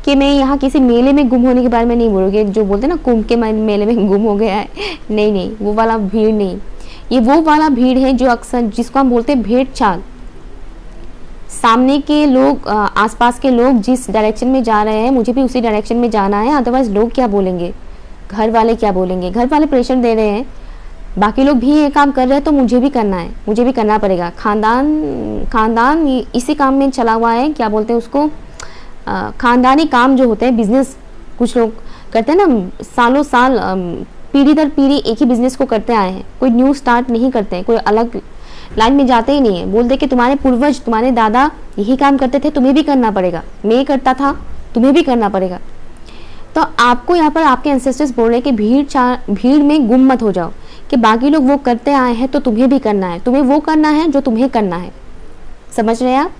कि मैं यहाँ किसी मेले में गुम होने के बारे में नहीं बोलूँगी, जो बोलते हैं ना कुंभ के मेले में गुम हो गया है, नहीं, वो वाला भीड़ नहीं। ये वो वाला भीड़ है जो अक्सर, जिसको हम बोलते हैं भेड़ चाल। सामने के लोग, आसपास के लोग जिस डायरेक्शन में जा रहे हैं, मुझे भी उसी डायरेक्शन में जाना है, अदरवाइज लोग क्या बोलेंगे, घर वाले क्या बोलेंगे। घर वाले प्रेशर दे रहे हैं, बाकी लोग भी ये काम कर रहे हैं तो मुझे भी करना है, मुझे भी करना पड़ेगा। खानदान इसी काम में चला हुआ है, क्या बोलते हैं उसको, खानदानी काम जो होते हैं, बिजनेस कुछ लोग करते हैं ना, सालों साल पीढ़ी दर पीढ़ी एक ही बिजनेस को करते आए हैं। कोई न्यू स्टार्ट नहीं करते हैं, कोई अलग लाइन में जाते ही नहीं है। बोलते कि तुम्हारे पूर्वज, तुम्हारे दादा यही काम करते थे, तुम्हें भी करना पड़ेगा। मैं करता था, तुम्हें भी करना पड़ेगा। तो आपको यहाँ पर आपके एंसेस्टर्स बोल रहे हैं कि भीड़ में गुम मत हो जाओ, कि बाकी लोग वो करते आए हैं तो तुम्हें भी करना है। तुम्हें वो करना है जो तुम्हें करना है, समझ रहे हैं आप।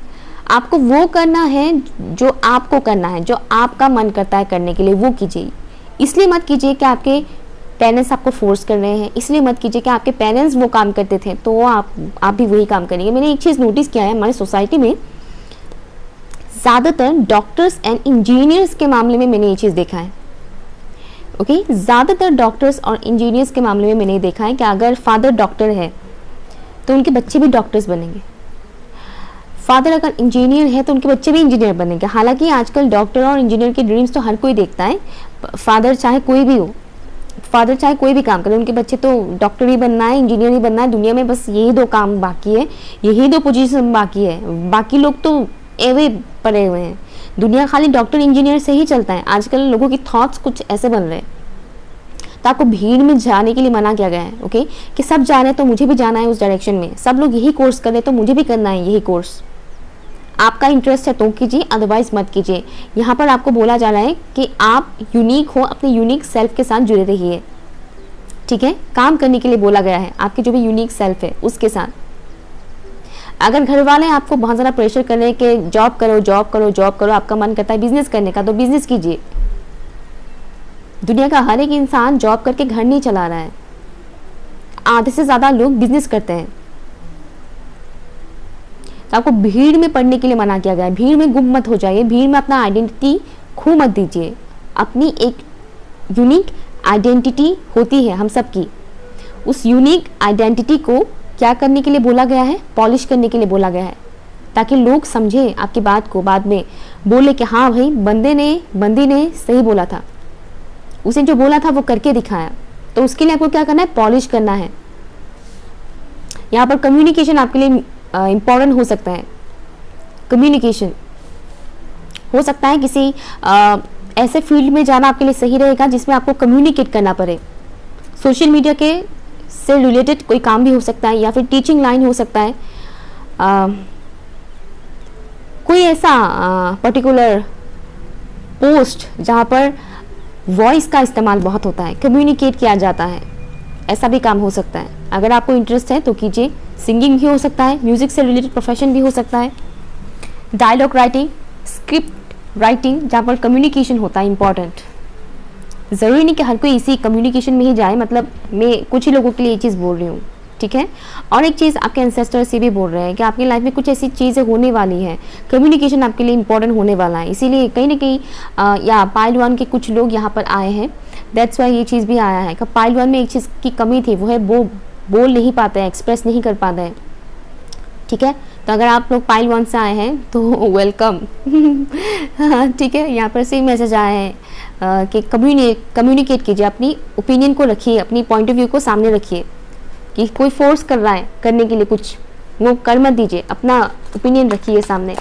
आपको वो करना है जो आपको करना है, जो आपका मन करता है करने के लिए, वो कीजिए। इसलिए मत कीजिए कि आपके पेरेंट्स आपको फोर्स कर रहे हैं, इसलिए मत कीजिए कि आपके पेरेंट्स वो काम करते थे तो आप भी वही काम करेंगे। मैंने एक चीज़ नोटिस किया है, हमारी सोसाइटी में ज़्यादातर डॉक्टर्स एंड इंजीनियर्स के मामले में मैंने ये चीज़ देखा है। ओके ज़्यादातर डॉक्टर्स और इंजीनियर्स के मामले में मैंने देखा है कि अगर फादर डॉक्टर है तो उनके बच्चे भी डॉक्टर्स बनेंगे, फादर अगर इंजीनियर है तो उनके बच्चे भी इंजीनियर बनेंगे। हालांकि आजकल डॉक्टर और इंजीनियर के ड्रीम्स तो हर कोई देखता है, फादर चाहे कोई भी हो, फादर चाहे कोई भी काम करे, उनके बच्चे तो डॉक्टर ही बनना है, इंजीनियर ही बनना है। दुनिया में बस यही दो काम बाकी है, यही दो पोजीशन बाकी है, बाकी लोग तो एवे पड़े हुए हैं। दुनिया खाली डॉक्टर इंजीनियर से ही चलता है। आजकल लोगों की थॉट्स कुछ ऐसे बन रहे हैं। तो आपको भीड़ में जाने के लिए मना किया गया है, ओके, कि सब जा रहे हैं तो मुझे भी जाना है उस डायरेक्शन में, सब लोग यही कोर्स कर रहे हैं तो मुझे भी करना है यही कोर्स। आपका इंटरेस्ट है तो कीजिए, अदरवाइज मत कीजिए। यहाँ पर आपको बोला जा रहा है कि आप यूनिक हो, अपने यूनिक सेल्फ के साथ जुड़े रहिए, ठीक है। काम करने के लिए बोला गया है आपके जो भी यूनिक सेल्फ है उसके साथ। अगर घर वाले आपको बहुत ज़्यादा प्रेशर कर रहे हैं कि जॉब करो जॉब करो जॉब करो, आपका मन करता है बिजनेस करने का तो बिजनेस कीजिए। दुनिया का हर एक इंसान जॉब करके घर नहीं चला रहा है, आधे से ज़्यादा लोग बिजनेस करते हैं। तो आपको भीड़ में पढ़ने के लिए मना किया गया है। भीड़ में गुम मत हो जाइए, भीड़ में अपना आइडेंटिटी खो मत दीजिए। अपनी एक यूनिक आइडेंटिटी होती है हम सब की, उस यूनिक आइडेंटिटी को क्या करने के लिए बोला गया है, पॉलिश करने के लिए बोला गया है, ताकि लोग समझें आपकी बात को, बाद में बोले कि हाँ भाई बंदी ने सही बोला था, उसे जो बोला था वो करके दिखाया। तो उसके लिए आपको क्या करना है, पॉलिश करना है। यहाँ पर कम्युनिकेशन आपके लिए इम्पोर्टेंट हो सकता है। कम्युनिकेशन हो सकता है किसी ऐसे फील्ड में जाना आपके लिए सही रहेगा जिसमें आपको कम्युनिकेट करना पड़े। सोशल मीडिया के से रिलेटेड कोई काम भी हो सकता है, या फिर टीचिंग लाइन हो सकता है, कोई ऐसा पर्टिकुलर पोस्ट जहाँ पर वॉइस का इस्तेमाल बहुत होता है, कम्युनिकेट किया जाता है, ऐसा भी काम हो सकता है। अगर आपको इंटरेस्ट है तो कीजिए। सिंगिंग भी हो सकता है, म्यूजिक से रिलेटेड प्रोफेशन भी हो सकता है, डायलॉग राइटिंग, स्क्रिप्ट राइटिंग, जहाँ पर कम्युनिकेशन होता है इंपॉर्टेंट। ज़रूरी नहीं कि हर कोई इसी कम्युनिकेशन में ही जाए, मतलब मैं कुछ ही लोगों के लिए ये चीज़ बोल रही हूँ, ठीक है। और एक चीज़ आपके एंसेस्टर्स ये भी बोल रहे हैं कि आपकी लाइफ में कुछ ऐसी चीज़ें होने वाली हैं, कम्युनिकेशन आपके लिए इंपॉर्टेंट होने वाला है। इसीलिए कहीं ना कहीं या पाइल 1 के कुछ लोग यहाँ पर आए हैं, दैट्स वाई ये चीज़ भी आया है कि पाइल 1 में एक चीज़ की कमी थी, वो है वो बोल नहीं पाते हैं, एक्सप्रेस नहीं कर पाते हैं, ठीक है। तो अगर आप लोग पाइल 1 से आए हैं तो वेलकम ठीक है। यहाँ पर सेम मैसेज आया है कि कम्युनिकेट कीजिए, अपनी ओपिनियन को रखिए, अपनी पॉइंट ऑफ व्यू को सामने रखिए। कि कोई फोर्स कर रहा है करने के लिए कुछ, वो कर मत दीजिए, अपना ओपिनियन रखिए सामने।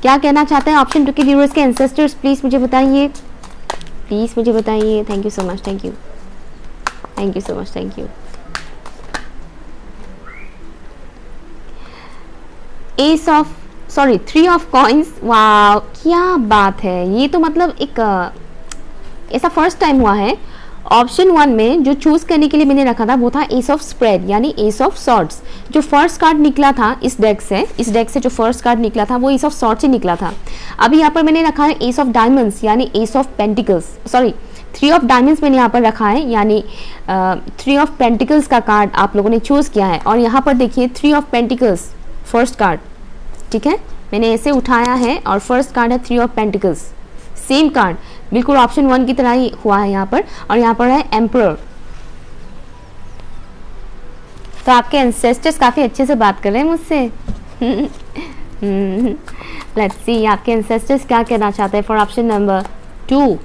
क्या कहना चाहते हैं ऑप्शन 2 के व्यूअर्स के एंसेस्टर्स, प्लीज़ मुझे बताइए, प्लीज़ मुझे बताइए। Thank you so much, thank you so much, thank you. Three of coins, वाह क्या बात है। ये तो मतलब एक ऐसा फर्स्ट टाइम हुआ है। ऑप्शन 1 में जो चूज करने के लिए मैंने रखा था वो था एस ऑफ स्प्रेड यानी एस ऑफ सॉर्ड्स। जो फर्स्ट कार्ड निकला था इस डेक से जो फर्स्ट कार्ड निकला था वो एस ऑफ सॉर्ड्स ही निकला था। अभी यहाँ पर मैंने रखा है एस ऑफ डायमंड्स यानी S of pentacles, sorry 3 of diamonds मैंने यहाँ पर रखा है, यानी 3 ऑफ पेंटिकल्स का कार्ड आप लोगों ने चूज किया है। और यहाँ पर देखिए 3 ऑफ पेंटिकल्स फर्स्ट कार्ड, ठीक है, मैंने ऐसे उठाया है और फर्स्ट कार्ड है 3 ऑफ पेंटिकल्स, सेम कार्ड बिल्कुल ऑप्शन 1 की तरह ही हुआ है यहाँ पर। और यहाँ पर है एम्परर। तो आपके एंसेस्टर्स काफ़ी अच्छे से बात कर रहे हैं मुझसे। लेट्स सी आपके एंसेस्टर्स क्या कहना चाहते हैं for option number 2।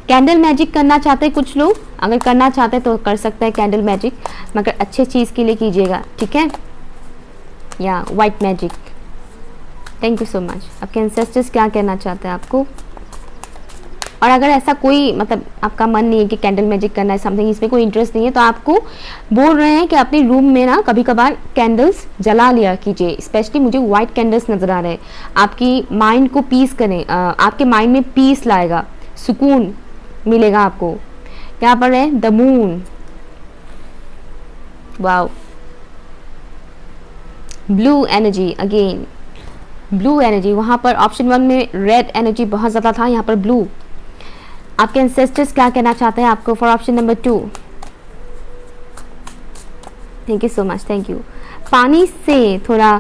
Candle magic करना चाहते हैं कुछ लोग, अगर करना चाहते हैं तो कर सकते हैं कैंडल मैजिक, मगर अच्छे चीज़ के लिए कीजिएगा, ठीक है, या white magic. Thank you so much. आपके एंसेस्टर्स क्या कहना चाहते हैं आपको। और अगर ऐसा कोई मतलब आपका मन नहीं है कि कैंडल मैजिक करना है, समथिंग इसमें कोई इंटरेस्ट नहीं है, तो आपको बोल रहे हैं कि अपने रूम में ना कभी कभार कैंडल्स जला लिया कीजिए। स्पेशली मुझे वाइट कैंडल्स नज़र आ रहे हैं, आपकी माइंड को पीस करें, आपके माइंड में पीस लाएगा, सुकून मिलेगा आपको। यहाँ पर है the moon, wow, blue energy, again blue energy. वहाँ पर ऑप्शन 1 में रेड एनर्जी बहुत ज़्यादा था, यहाँ पर ब्लू। आपके एंसेस्टर्स क्या कहना चाहते हैं आपको for option number 2। Thank you so much, thank you. पानी से थोड़ा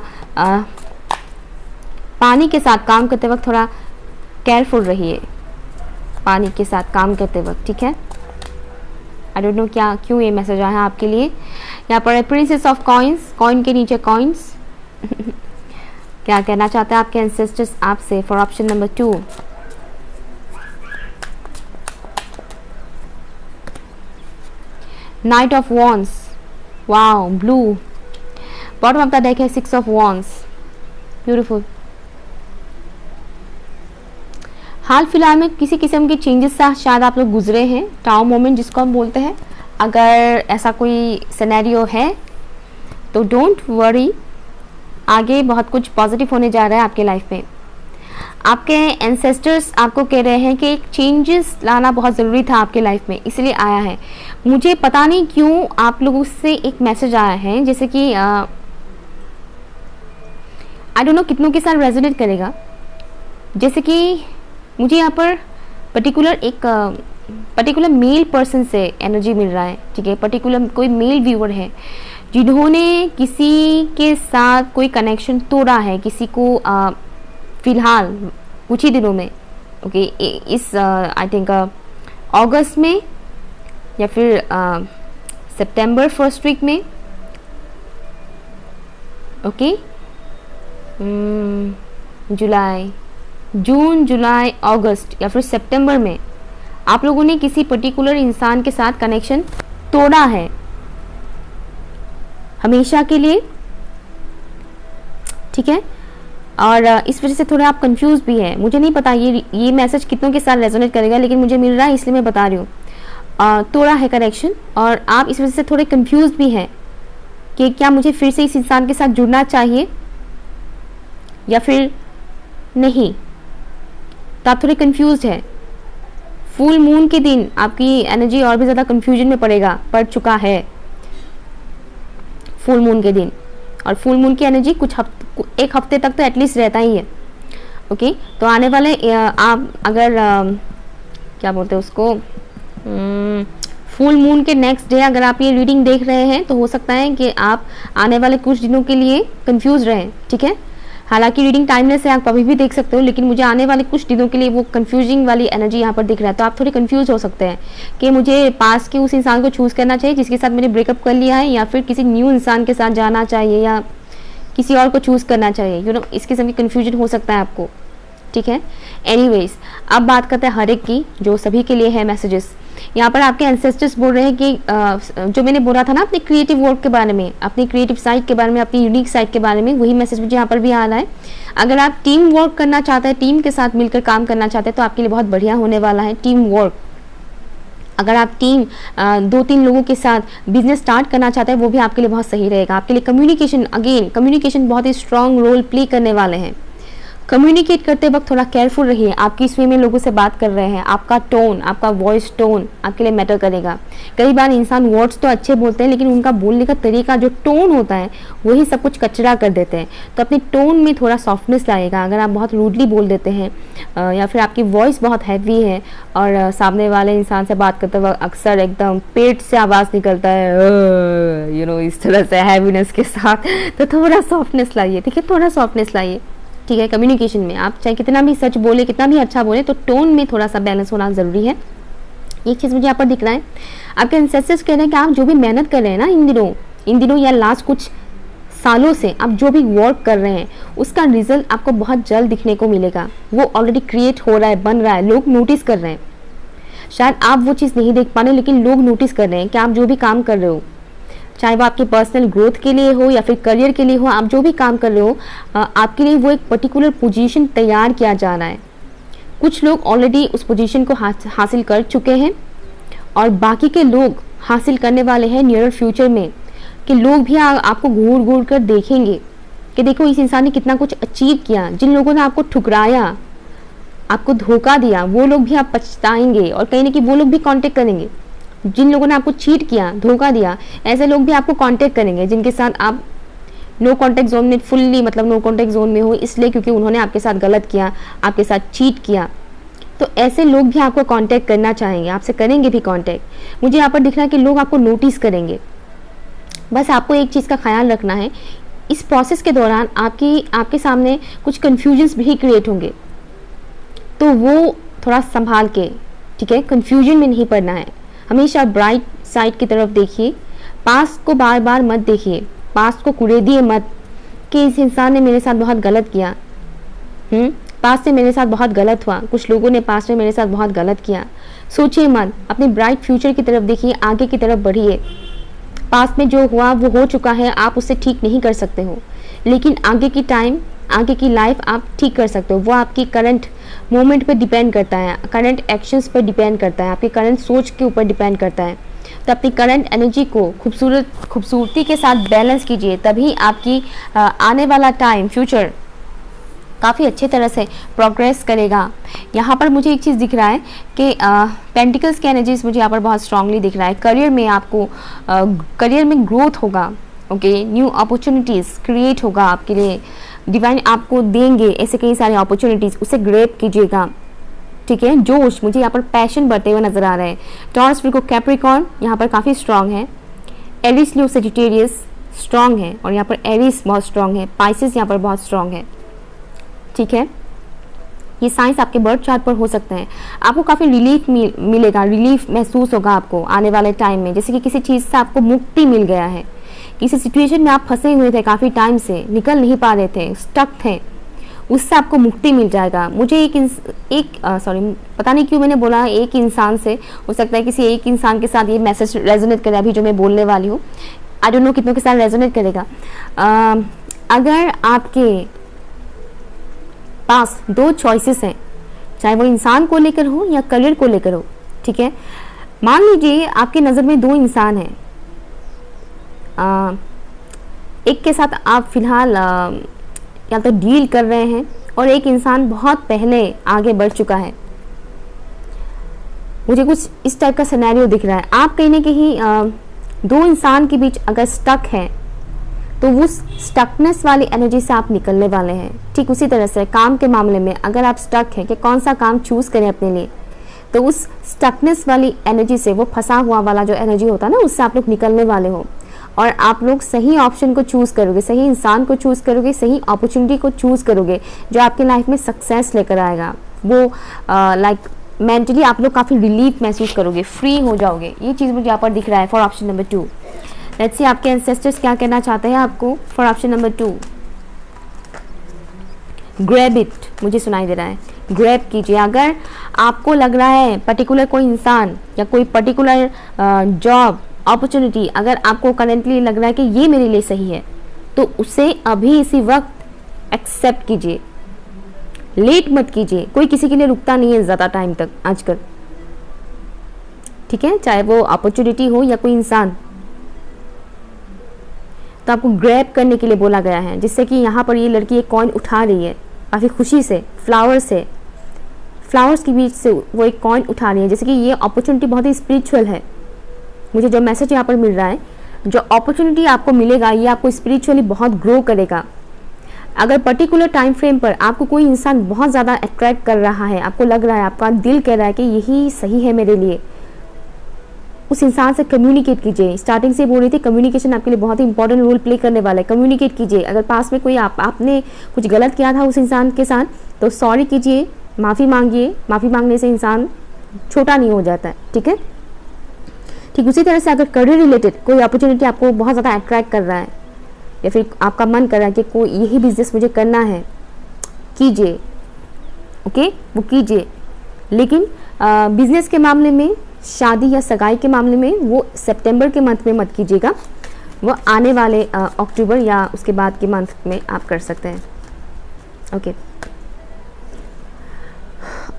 पानी के साथ काम करते वक्त थोड़ा केयरफुल रहिए, पानी के साथ काम करते वक्त, ठीक है। आई डोंट नो क्यों ये मैसेज आया आपके लिए। यहाँ पर प्रिंसेस ऑफ कॉइन्स, कॉइन के नीचे कॉइन्स क्या कहना चाहते हैं आपके एंसेस्टर्स आपसे for option number 2। Night of wands, wow blue. Bottom of the deck है 6 ऑफ वॉन्ड्स, ब्यूटीफुल। हाल फिलहाल में किसी किस्म के चेंजेस से शायद आप लोग गुजरे हैं, टाउ मोमेंट जिसको हम बोलते हैं। अगर ऐसा कोई सिनेरियो है तो डोंट वरी, आगे बहुत कुछ पॉजिटिव होने जा रहा है आपके लाइफ में। आपके एंसेस्टर्स आपको कह रहे हैं कि एक चेंजेस लाना बहुत ज़रूरी था आपके लाइफ में, इसलिए आया है। मुझे पता नहीं क्यों आप लोगों से एक मैसेज आया है, जैसे कि आई डोंट नो कितनों के साथ रेजोनेट करेगा। जैसे कि मुझे यहाँ पर पर्टिकुलर मेल पर्सन से एनर्जी मिल रहा है, ठीक है। पर्टिकुलर कोई मेल व्यूअर है जिन्होंने किसी के साथ कोई कनेक्शन तोड़ा है, किसी को फिलहाल कुछ ही दिनों में, ओके, इस आई थिंक अगस्त में या फिर सितंबर फर्स्ट वीक में, ओके, जून जुलाई अगस्त या फिर सितंबर में आप लोगों ने किसी पर्टिकुलर इंसान के साथ कनेक्शन तोड़ा है हमेशा के लिए, ठीक है। और इस वजह से थोड़ा आप कंफ्यूज भी है। मुझे नहीं पता ये मैसेज कितनों के साथ रेजोनेट करेगा, लेकिन मुझे मिल रहा है इसलिए मैं बता रही हूँ। तोड़ा है कनेक्शन और आप इस वजह से थोड़े कंफ्यूज भी हैं कि क्या मुझे फिर से इस इंसान के साथ जुड़ना चाहिए या फिर नहीं, तो आप थोड़े कंफ्यूज है। फुल मून के दिन आपकी एनर्जी और भी ज़्यादा कंफ्यूजन में पड़ चुका है फुल मून के दिन, और फुल मून की एनर्जी एक हफ्ते तक तो एटलीस्ट रहता ही है, ओके। तो आने वाले आप अगर क्या बोलते हैं उसको, फुल मून के नेक्स्ट डे अगर आप ये रीडिंग देख रहे हैं तो हो सकता है कि आप आने वाले कुछ दिनों के लिए कंफ्यूज रहें, ठीक है। हालांकि रीडिंग टाइमलेस है, आप कभी भी देख सकते हो, लेकिन मुझे आने वाले कुछ दिनों के लिए वो कंफ्यूजिंग वाली एनर्जी यहाँ पर दिख रहा है। तो आप थोड़े कंफ्यूज हो सकते हैं कि मुझे पास के उस इंसान को चूज़ करना चाहिए जिसके साथ मैंने ब्रेकअप कर लिया है, या फिर किसी न्यू इंसान के साथ जाना चाहिए, या किसी और को चूज़ करना चाहिए। यू नो, इस किस्म की कन्फ्यूजन हो सकता है आपको, ठीक है। एनीवेज, अब बात करते हैं हर एक की, जो सभी के लिए है मैसेजेस। यहाँ पर आपके एंसेस्टर्स बोल रहे हैं कि जो मैंने बोला था ना अपने क्रिएटिव वर्क के बारे में, अपनी क्रिएटिव साइड के बारे में, अपनी यूनिक साइड के बारे में, वही मैसेज मुझे यहाँ पर भी आ रहा है। अगर आप टीम वर्क करना चाहते हैं, टीम के साथ मिलकर काम करना चाहते हैं, तो आपके लिए बहुत बढ़िया होने वाला है टीम वर्क। अगर आप टीम 2-3 लोगों के साथ बिजनेस स्टार्ट करना चाहते हैं, वो भी आपके लिए बहुत सही रहेगा। आपके लिए कम्युनिकेशन बहुत ही स्ट्रॉन्ग रोल प्ले करने वाले हैं। कम्युनिकेट करते वक्त थोड़ा केयरफुल रहिए। आप किस वे में लोगों से बात कर रहे हैं, आपका टोन, आपका वॉइस टोन आपके लिए मैटर करेगा। कई बार इंसान वर्ड्स तो अच्छे बोलते हैं, लेकिन उनका बोलने का तरीका, जो टोन होता है, वही सब कुछ कचरा कर देते हैं। तो अपने टोन में थोड़ा सॉफ्टनेस लाएगा। अगर आप बहुत रूडली बोल देते हैं या फिर आपकी वॉइस बहुत हैवी है और सामने वाले इंसान से बात करते वक्त अक्सर एकदम पेट से आवाज़ निकलता है, यू नो, इस तरह से हैवीनेस के साथ, तो थोड़ा सॉफ्टनेस लाइए, ठीक है, थोड़ा सॉफ्टनेस लाइए, ठीक है। कम्युनिकेशन में आप चाहे कितना भी सच बोले, कितना भी अच्छा बोले, तो टोन में थोड़ा सा बैलेंस होना ज़रूरी है। एक चीज़ मुझे यहाँ पर दिख रहा है, आपके एंसेस्टर्स कह रहे हैं कि आप जो भी मेहनत कर रहे हैं ना इन दिनों या लास्ट कुछ सालों से आप जो भी वर्क कर रहे हैं, उसका रिजल्ट आपको बहुत जल्द दिखने को मिलेगा। वो ऑलरेडी क्रिएट हो रहा है, बन रहा है, लोग नोटिस कर रहे हैं। शायद आप वो चीज़ नहीं देख पा रहे, लेकिन लोग नोटिस कर रहे हैं कि आप जो भी काम कर रहे हो, चाहे वो आपके पर्सनल ग्रोथ के लिए हो या फिर करियर के लिए हो, आप जो भी काम कर रहे हो, आपके लिए वो एक पर्टिकुलर पोजीशन तैयार किया जा रहा है। कुछ लोग ऑलरेडी उस पोजीशन को हासिल कर चुके हैं और बाकी के लोग हासिल करने वाले हैं नियर फ्यूचर में, कि लोग भी आपको घूर घूर कर देखेंगे कि देखो इस इंसान ने कितना कुछ अचीव किया। जिन लोगों ने आपको ठुकराया, आपको धोखा दिया, वो लोग भी आप पछताएंगे और कहीं ना कहीं वो लोग भी कांटेक्ट करेंगे। जिन लोगों ने आपको चीट किया, धोखा दिया, ऐसे लोग भी आपको कांटेक्ट करेंगे जिनके साथ आप नो कांटेक्ट जोन में, फुल्ली मतलब नो कांटेक्ट जोन में हो, इसलिए क्योंकि उन्होंने आपके साथ गलत किया, आपके साथ चीट किया। तो ऐसे लोग भी आपको कांटेक्ट करना चाहेंगे, आपसे करेंगे भी कांटेक्ट। मुझे यहाँ पर दिख रहा है कि लोग आपको नोटिस करेंगे। बस आपको एक चीज़ का ख्याल रखना है, इस प्रोसेस के दौरान आपके सामने कुछ कन्फ्यूजन्स भी क्रिएट होंगे, तो वो थोड़ा संभाल के ठीक है, कंफ्यूजन में नहीं पड़ना है, हमेशा ब्राइट साइड की तरफ देखिए, पास्ट को बार बार मत देखिए, पास्ट को कुरेदिए मत कि इस इंसान ने मेरे साथ बहुत गलत किया, पास्ट में मेरे साथ बहुत गलत हुआ, कुछ लोगों ने पास्ट में मेरे साथ बहुत गलत किया। सोचिए मत, अपने ब्राइट फ्यूचर की तरफ देखिए, आगे की तरफ बढ़िए। पास्ट में जो हुआ वो हो चुका है, आप उसे ठीक नहीं कर सकते हो, लेकिन आगे की टाइम, आगे की लाइफ आप ठीक कर सकते हो। वो आपकी करंट मोमेंट पर डिपेंड करता है, करंट एक्शंस पर डिपेंड करता है, आपकी करंट सोच के ऊपर डिपेंड करता है। तो अपनी करंट एनर्जी को खूबसूरती के साथ बैलेंस कीजिए, तभी आपकी आने वाला टाइम, फ्यूचर काफ़ी अच्छे तरह से प्रोग्रेस करेगा। यहाँ पर मुझे एक चीज़ दिख रहा है कि पेंटिकल्स की एनर्जीज मुझे यहाँ पर बहुत स्ट्रांगली दिख रहा है। करियर में आपको करियर में ग्रोथ होगा, ओके, न्यू अपॉर्चुनिटीज़ क्रिएट होगा आपके लिए, डिवाइन आपको देंगे ऐसे कई सारे अपॉर्चुनिटीज़, उसे ग्रैब कीजिएगा, ठीक है। जोश, मुझे यहाँ पर पैशन बढ़ते हुए नजर आ रहे हैं। टॉरस, विर्गो, कैप्रिकॉर्न यहाँ पर काफ़ी स्ट्रांग है। एरिस, लियो, सेजिटेरियस स्ट्रांग है, और यहाँ पर एरिस बहुत स्ट्रांग है। पाइसेस यहाँ पर बहुत स्ट्रांग है, ठीक है। ये साइंस आपके बर्थ चार्ट पर हो सकते हैं। आपको काफ़ी रिलीफ मिलेगा, रिलीफ महसूस होगा आपको आने वाले टाइम में, जैसे कि किसी चीज़ से आपको मुक्ति मिल गया है, किसी सिचुएशन में आप फंसे हुए थे, काफ़ी टाइम से निकल नहीं पा रहे थे, स्टक थे, उससे आपको मुक्ति मिल जाएगा। मुझे पता नहीं क्यों मैंने बोला एक इंसान से, हो सकता है किसी एक इंसान के साथ ये मैसेज रेजोनेट करे अभी जो मैं बोलने वाली हूँ। आई डोंट नो कितनों के साथ रेजोनेट करेगा। अगर आपके पास दो चॉइसेस हैं, चाहे वो इंसान को लेकर हो या करियर को लेकर हो, ठीक है। मान लीजिए आपकी नज़र में दो इंसान हैं, एक के साथ आप फिलहाल या तो डील कर रहे हैं, और एक इंसान बहुत पहले आगे बढ़ चुका है। मुझे कुछ इस टाइप का सिनेरियो दिख रहा है। आप कहीं ना कहीं दो इंसान के बीच अगर स्टक है, तो वो स्टकनेस वाली एनर्जी से आप निकलने वाले हैं। ठीक उसी तरह से काम के मामले में अगर आप स्टक हैं कि कौन सा काम चूज़ करें अपने लिए, तो उस स्टकनेस वाली एनर्जी से, वो फंसा हुआ वाला जो एनर्जी होता है ना, उससे आप लोग निकलने वाले हो, और आप लोग सही ऑप्शन को चूज़ करोगे, सही इंसान को चूज़ करोगे, सही अपॉर्चुनिटी को चूज़ करोगे, जो आपकी लाइफ में सक्सेस लेकर आएगा। वो लाइक मेंटली आप लोग काफ़ी रिलीफ महसूस करोगे, फ्री हो जाओगे। ये चीज़ मुझे यहाँ पर दिख रहा है for option number 2। Let's see आपके एंसेस्टर्स क्या कहना चाहते हैं आपको for option number 2। Grab it, मुझे सुनाई दे रहा है, ग्रैब कीजिए। अगर आपको लग रहा है पर्टिकुलर कोई इंसान या कोई पर्टिकुलर जॉब अपॉर्चुनिटी, अगर आपको करेंटली लग रहा है कि ये मेरे लिए सही है, तो उसे अभी इसी वक्त एक्सेप्ट कीजिए, लेट मत कीजिए। कोई किसी के लिए रुकता नहीं है ज़्यादा टाइम तक आजकल, ठीक है, चाहे वो अपॉर्चुनिटी हो या कोई इंसान। तो आपको ग्रैब करने के लिए बोला गया है, जिससे कि यहाँ पर ये लड़की एक कॉइन उठा रही है काफ़ी खुशी से, फ्लावर्स के बीच से वो एक कॉइन उठा रही है, जैसे कि ये अपॉर्चुनिटी बहुत ही स्पिरिचुअल है। मुझे जो मैसेज यहाँ पर मिल रहा है, जो अपॉर्चुनिटी आपको मिलेगा, ये आपको स्पिरिचुअली बहुत ग्रो करेगा। अगर पर्टिकुलर टाइम फ्रेम पर आपको कोई इंसान बहुत ज़्यादा अट्रैक्ट कर रहा है, आपको लग रहा है, आपका दिल कह रहा है कि यही सही है मेरे लिए, उस इंसान से कम्युनिकेट कीजिए। स्टार्टिंग से बोल रही थी, कम्युनिकेशन आपके लिए बहुत ही इंपॉर्टेंट रोल प्ले करने वाला है। कम्युनिकेट कीजिए। अगर पास में कोई आपने कुछ गलत किया था उस इंसान के साथ, तो सॉरी कीजिए, माफ़ी मांगिए। माफ़ी मांगने से इंसान छोटा नहीं हो जाता है, ठीक है। ठीक उसी तरह से अगर करियर रिलेटेड कोई अपॉर्चुनिटी आपको बहुत ज़्यादा अट्रैक्ट कर रहा है, या फिर आपका मन कर रहा है कि कोई यही बिजनेस मुझे करना है, कीजिए, ओके, वो कीजिए। लेकिन बिजनेस के मामले में, शादी या सगाई के मामले में, वो सितंबर के मंथ में मत कीजिएगा, वो आने वाले अक्टूबर या उसके बाद के मंथ में आप कर सकते हैं, okay.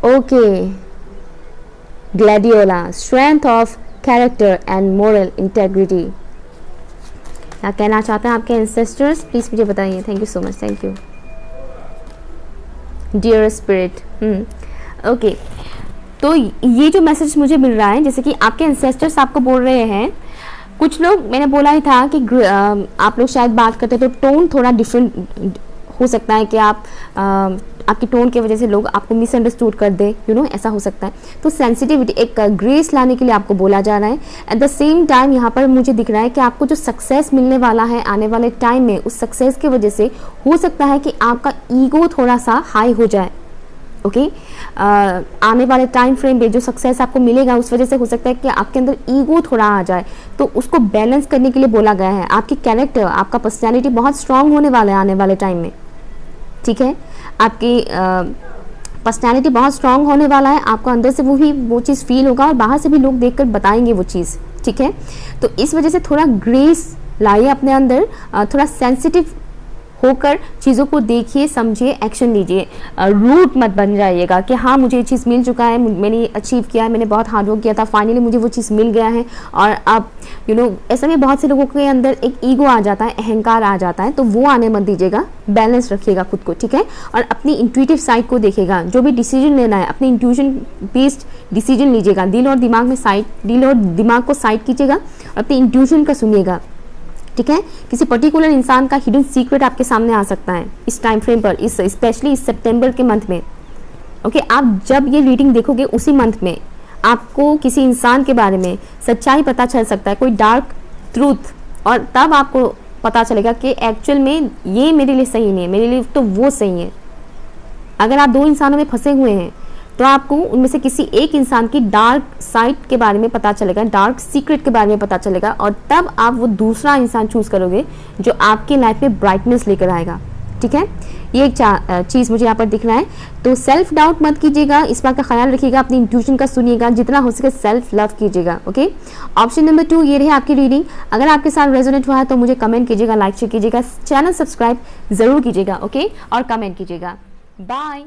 Okay, gladiola, strength of character and moral integrity, क्या कहना चाहते हैं आपके एंसेस्टर्स, प्लीज़ मुझे बताइए। Thank you so much, thank you dear spirit. Okay, तो ये जो मैसेज मुझे मिल रहा है, जैसे कि आपके एंसेस्टर्स आपको बोल रहे हैं, कुछ लोग, मैंने बोला ही था कि आप लोग शायद बात करते तो टोन थोड़ा डिफरेंट हो सकता है, कि आपकी टोन की वजह से लोग आपको मिसअंडरस्टूड कर दे, ऐसा हो सकता है। तो सेंसिटिविटी, एक ग्रेस लाने के लिए आपको बोला जा रहा है। एट द सेम टाइम यहाँ पर मुझे दिख रहा है कि आपको जो सक्सेस मिलने वाला है आने वाले टाइम में, उस सक्सेस की वजह से हो सकता है कि आपका ईगो थोड़ा सा हाई हो जाए, ओके आने वाले टाइम फ्रेम पे जो सक्सेस आपको मिलेगा उस वजह से हो सकता है कि आपके अंदर ईगो थोड़ा आ जाए, तो उसको बैलेंस करने के लिए बोला गया है। आपकी कैरेक्टर, आपका पर्सनैलिटी बहुत स्ट्रांग होने वाला है आने वाले टाइम में, ठीक है। आपकी पर्सनैलिटी बहुत स्ट्रांग होने वाला है, आपको अंदर से वो चीज़ फील होगा और बाहर से भी लोग देखकर बताएंगे वो चीज़, ठीक है। तो इस वजह से थोड़ा ग्रेस लाइए अपने अंदर, थोड़ा सेंसिटिव होकर चीज़ों को देखिए, समझिए, एक्शन लीजिए। रूट मत बन जाइएगा कि हाँ मुझे ये चीज़ मिल चुका है, मैंने अचीव किया है, मैंने बहुत हार्ड वर्क किया था, फाइनली मुझे वो चीज़ मिल गया है। और अब ऐसे में बहुत से लोगों के अंदर एक ईगो आ जाता है, अहंकार आ जाता है, तो वो आने मत दीजिएगा, बैलेंस रखिएगा खुद को, ठीक है। और अपनी इंट्यूटिव साइड को देखिएगा, जो भी डिसीजन लेना है अपनी इंट्यूशन बेस्ड डिसीजन लीजिएगा। दिल और दिमाग को साइड कीजिएगा और अपनी इंट्यूशन का सुनिएगा, ठीक है। किसी पर्टिकुलर इंसान का हिडन सीक्रेट आपके सामने आ सकता है इस टाइम फ्रेम पर, स्पेशली इस सितंबर के मंथ में, ओके। आप जब ये रीडिंग देखोगे उसी मंथ में आपको किसी इंसान के बारे में सच्चाई पता चल सकता है, कोई डार्क ट्रूथ, और तब आपको पता चलेगा कि एक्चुअल में ये मेरे लिए सही नहीं है, मेरे लिए तो वो सही है। अगर आप दो इंसानों में फंसे हुए हैं तो आपको उनमें से किसी एक इंसान की डार्क साइड के बारे में पता चलेगा, डार्क सीक्रेट के बारे में पता चलेगा, और तब आप वो दूसरा इंसान चूज करोगे जो आपकी लाइफ में ब्राइटनेस लेकर आएगा, ठीक है। ये एक चीज़ मुझे यहाँ पर दिख रहा है। तो सेल्फ डाउट मत कीजिएगा, इस बात का ख्याल रखिएगा, अपनी इंट्यूशन का सुनिएगा, जितना हो सके सेल्फ लव कीजिएगा, ओके। ऑप्शन नंबर 2 ये रही आपकी रीडिंग। अगर आपके साथ रेजोनेट हुआ है तो मुझे कमेंट कीजिएगा, लाइक शेयर कीजिएगा, चैनल सब्सक्राइब जरूर कीजिएगा, ओके, और कमेंट कीजिएगा। बाय।